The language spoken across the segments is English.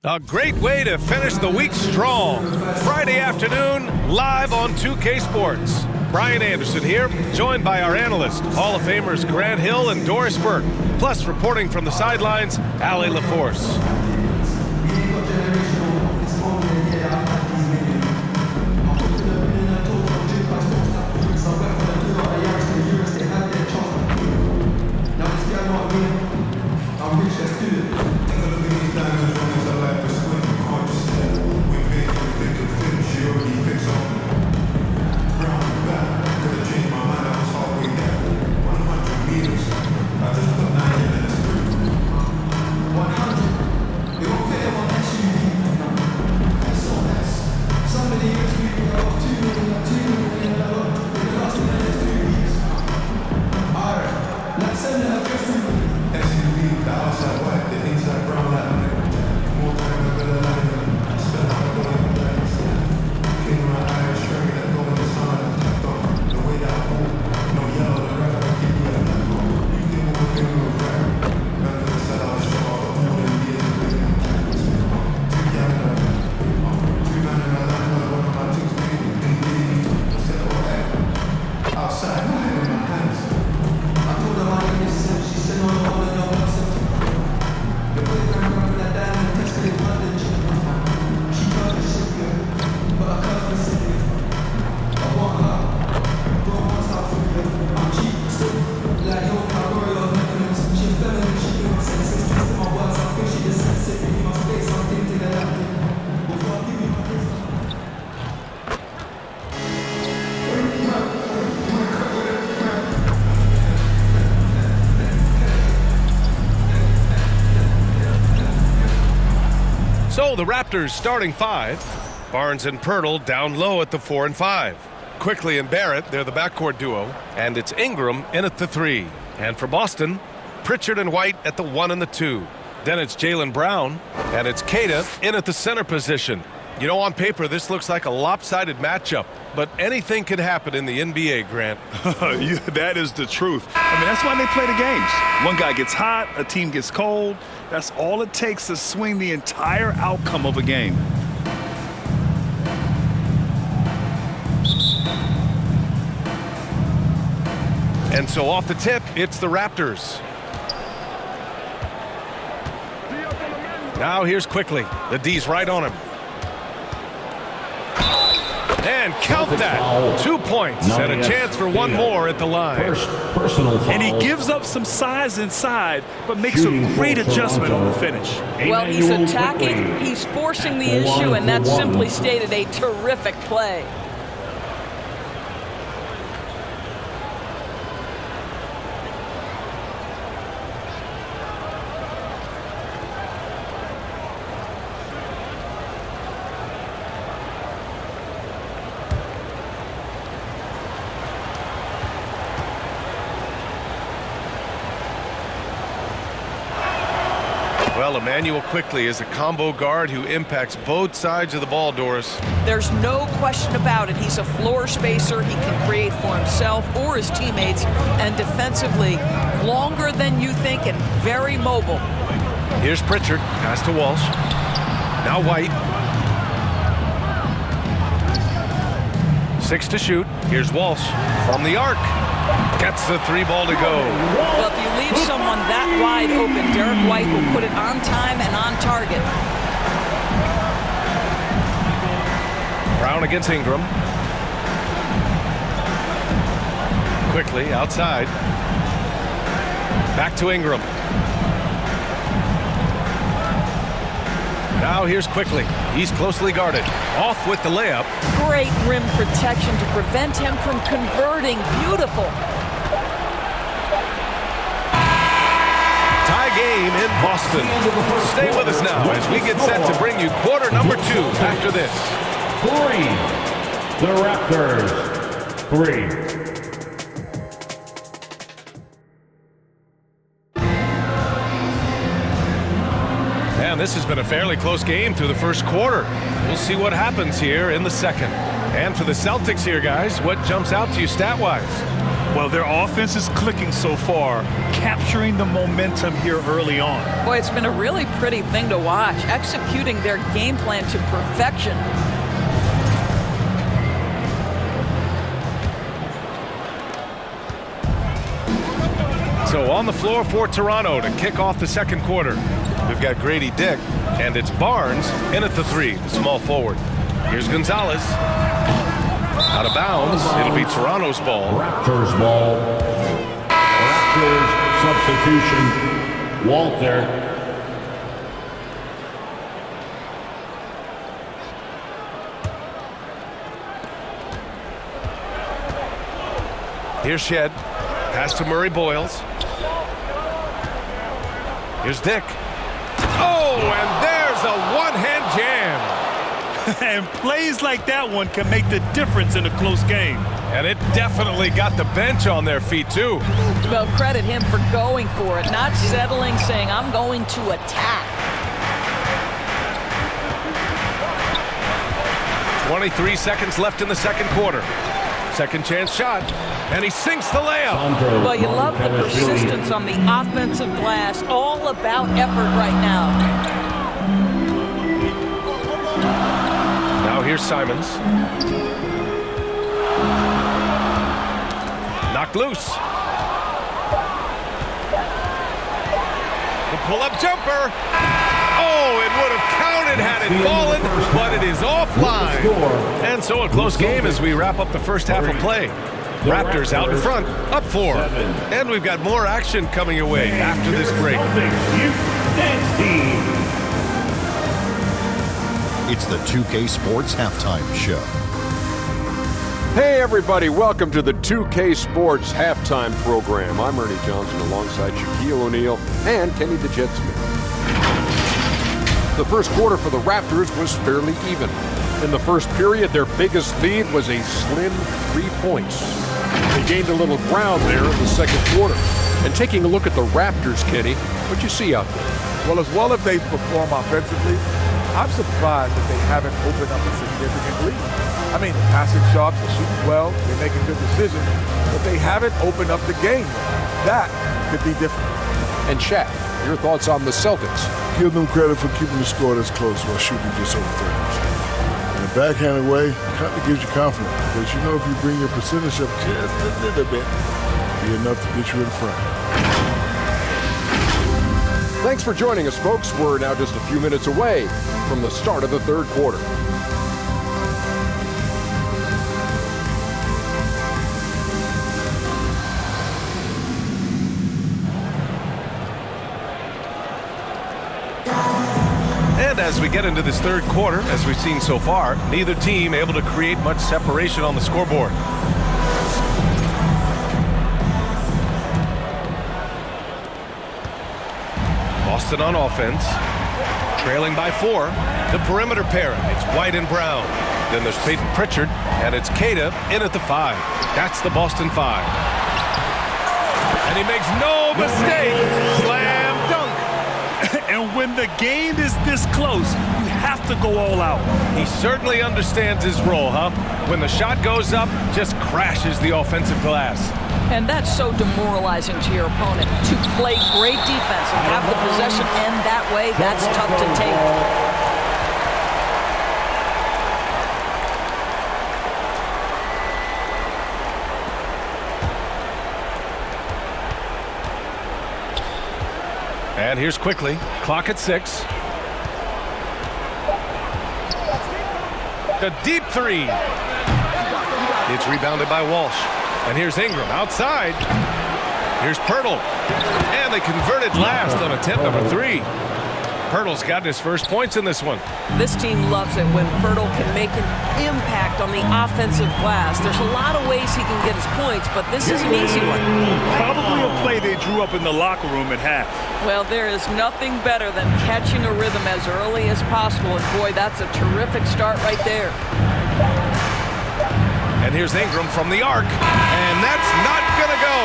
A great way to finish the week strong. Friday afternoon, live on 2K Sports. Brian Anderson here, joined by our analysts, Hall of Famers Grant Hill and Doris Burke. Plus, reporting from the sidelines, Ali LaForce. So the Raptors starting five. Barnes and Pöltl down low at the 4 and 5. Quickly and Barrett, they're the backcourt duo. And it's Ingram in at the 3. And for Boston, Pritchard and White at the 1 and the 2. Then it's Jaylen Brown. And it's Tatum in at the center position. You know, on paper, this looks like a lopsided matchup. But anything can happen in the NBA, Grant. Yeah, that is the truth. I mean, that's why they play the games. One guy gets hot, a team gets cold. That's all it takes to swing the entire outcome of a game. And so off the tip, it's the Raptors. Now here's quickly. The D's right on him. And count that. 2 points and a chance for one more at the line. And he gives up some size inside, but makes a great adjustment on the finish. Well, he's attacking, he's forcing the issue, and that simply stated a terrific play. Well, Emmanuel quickly is a combo guard who impacts both sides of the ball, Doris. There's no question about it. He's a floor spacer. He can create for himself or his teammates. And defensively, longer than you think and very mobile. Here's Pritchard. Pass to Walsh. Now White. 6 to shoot. Here's Walsh from the arc. Gets the 3 ball to go. Well, if you leave someone that wide open, Derek White will put it on time and on target. Brown against Ingram. Quickly outside. Back to Ingram. Now here's quickly. He's closely guarded. Off with the layup. Great rim protection to prevent him from converting. Beautiful. Tie game in Boston. Stay with us now as we get set to bring you quarter number 2 after this. 3. The Raptors. 3. And this has been a fairly close game through the first quarter. We'll see what happens here in the second. And for the Celtics here, guys, what jumps out to you stat-wise? Well, their offense is clicking so far, capturing the momentum here early on. Boy, it's been a really pretty thing to watch, executing their game plan to perfection. So on the floor for Toronto to kick off the second quarter. We've got Grady Dick, and it's Barnes in at the 3, the small forward. Here's Gonzalez. Out of bounds. It'll be Toronto's ball. Raptors ball. Raptors substitution. Walter. Here's Shed. Pass to Murray Boyles. Here's Dick. Oh, and there's a one-hand jam. And plays like that one can make the difference in a close game. And it definitely got the bench on their feet, too. Well, credit him for going for it, not settling, saying, I'm going to attack. 23 seconds left in the second quarter. Second chance shot, and he sinks the layup. Well, you love the persistence on the offensive glass. All about effort right now. Now here's Simons. Knocked loose. The pull-up jumper. Oh, it would have counted had it fallen, but it is offline. And so a close game as we wrap up the first half of play. Raptors out in front, up 4. And we've got more action coming your way after this break. It's the 2K Sports Halftime Show. Hey everybody, welcome to the 2K Sports Halftime Program. I'm Ernie Johnson alongside Shaquille O'Neal and Kenny the Jet Smith. The first quarter for the Raptors was fairly even. In the first period, their biggest lead was a slim 3 points. They gained a little ground there in the second quarter. And taking a look at the Raptors, Kenny, what'd you see out there? Well as they perform offensively, I'm surprised that they haven't opened up a significant lead. I mean, they're passing sharp, they're shooting well, they're making good decisions, but they haven't opened up the game. That could be different. And Shaq, your thoughts on the Celtics? Give them credit for keeping the score this close while shooting just over 30%. In a backhanded way, it kind of gives you confidence because you know if you bring your percentage up just a little bit, it'll be enough to get you in front. Thanks for joining us, folks. We're now just a few minutes away from the start of the third quarter. And as we get into this third quarter, as we've seen so far, neither team able to create much separation on the scoreboard. Boston on offense, trailing by 4. The perimeter pairing, it's White and Brown. Then there's Peyton Pritchard, and it's Queta in at the 5. That's the Boston 5. And he makes no mistake. Slam dunk. And when the game is this close, you have to go all out. He certainly understands his role, huh? When the shot goes up, just crashes the offensive glass. And that's so demoralizing to your opponent. To play great defense and have the possession end that way, that's tough to take. And here's quickly. Clock at 6. A deep 3. It's rebounded by Walsh. And here's Ingram outside. Here's Pöltl. And they converted last on attempt number 3. Pöltl's gotten his first points in this one. This team loves it when Pöltl can make an impact on the offensive glass. There's a lot of ways he can get his points, but this is an easy one. Probably a play they drew up in the locker room at half. Well, there is nothing better than catching a rhythm as early as possible, and boy, that's a terrific start right there. And here's Ingram from the arc. And that's not going to go.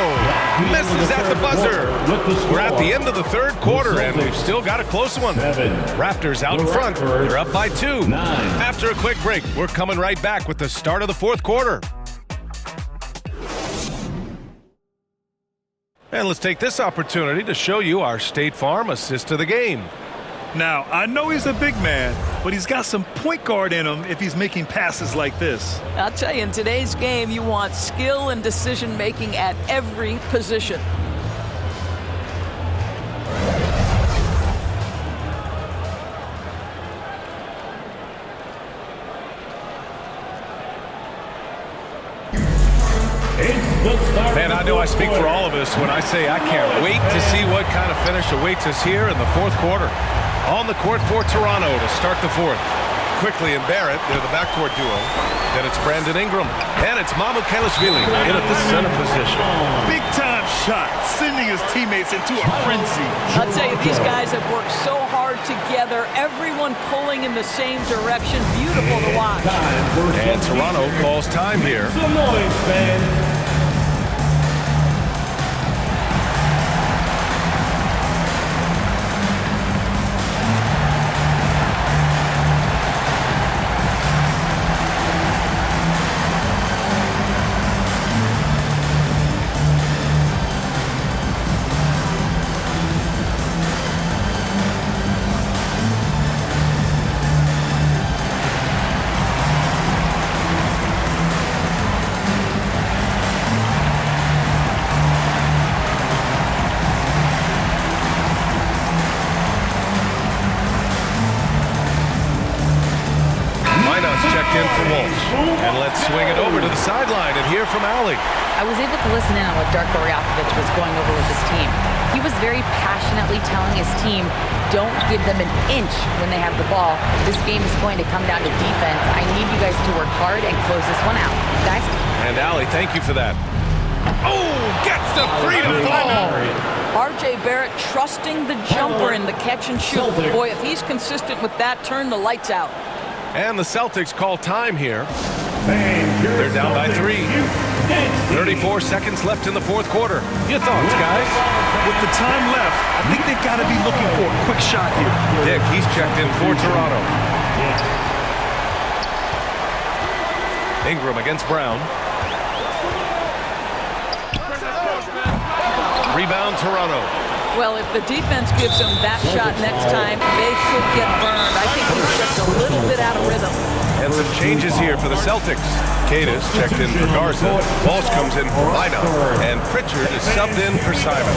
Misses at the buzzer. We're at the end of the third quarter, and we've still got a close one. Raptors out in front. They're up by 2. After a quick break, we're coming right back with the start of the fourth quarter. And let's take this opportunity to show you our State Farm assist of the game. Now, I know he's a big man, but he's got some point guard in him if he's making passes like this. I'll tell you, in today's game, you want skill and decision-making at every position. Man, I know I speak for all of us when I say I can't wait to see what kind of finish awaits us here in the fourth quarter. On the court for Toronto to start the fourth. Quickly and Barrett, they're the backcourt duo. Then it's Brandon Ingram. And it's Mamukelashvili in at the center position. Big-time shot, sending his teammates into a frenzy. I'll tell you, these guys have worked so hard together. Everyone pulling in the same direction. Beautiful to watch. And Toronto calls time here. In for Walsh. And let's swing it over to the sideline and hear from Allie. I was able to listen in on what Darko Rajakovic was going over with his team. He was very passionately telling his team, don't give them an inch when they have the ball. This game is going to come down to defense. I need you guys to work hard and close this one out. Guys? And Allie, thank you for that. Oh, gets the three to fall. RJ Barrett trusting the jumper in the catch and shoot. Boy, if he's consistent with that, turn the lights out. And the Celtics call time here. They're down by 3. 34 seconds left in the fourth quarter. Your thoughts, guys? With the time left, I think they've got to be looking for a quick shot here. Dick, he's checked in for Toronto. Ingram against Brown. Rebound, Toronto. Well, if the defense gives them that shot next time, they could get burned. I think he's just a little bit out of rhythm. And some changes here for the Celtics. Cadis checked in for Garza. Walsh comes in for Lina. And Pritchard is subbed in for Simon.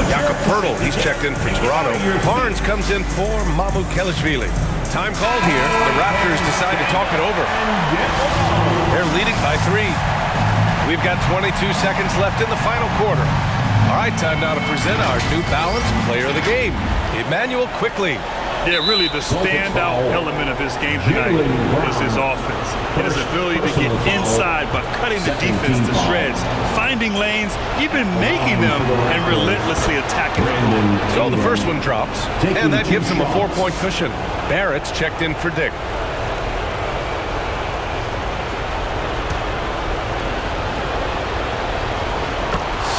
Jakob Pöltl, he's checked in for Toronto. Barnes comes in for Mamukelashvili. Time called here. The Raptors decide to talk it over. They're leading by 3. We've got 22 seconds left in the final quarter. All right, time now to present our New Balance Player of the Game, Emmanuel Quickley. Yeah, really the standout element of his game tonight was his offense. And his ability to get inside by cutting the defense to shreds, finding lanes, even making them, and relentlessly attacking them. So the first one drops, and that gives him a 4-point cushion. Barrett's checked in for Dick.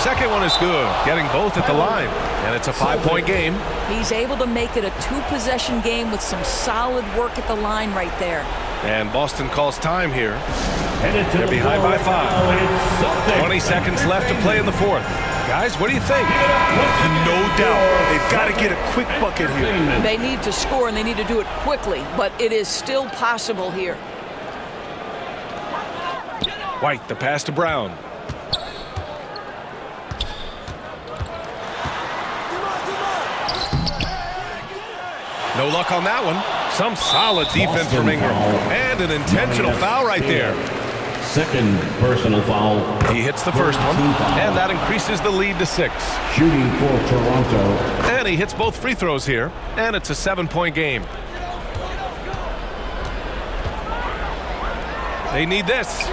Second one is good, getting both at the line, and it's a 5-point game. He's able to make it a 2-possession game with some solid work at the line right there. And Boston calls time here. They're behind by 5. 20 seconds left to play in the fourth. Guys, what do you think? No doubt, they've got to get a quick bucket here. They need to score, and they need to do it quickly, but it is still possible here. White, the pass to Brown. No luck on that one. Some solid defense from Ingram. And an intentional foul right there. Second personal foul. He hits the first one, and that increases the lead to 6. Shooting for Toronto. And he hits both free throws here, and it's a 7-point game. They need this.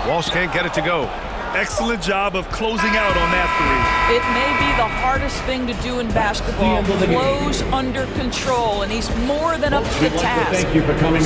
Walsh can't get it to go. Excellent job of closing out on that 3. It may be the hardest thing to do in basketball. Close under control, and he's more than up to the task. Thank you for coming.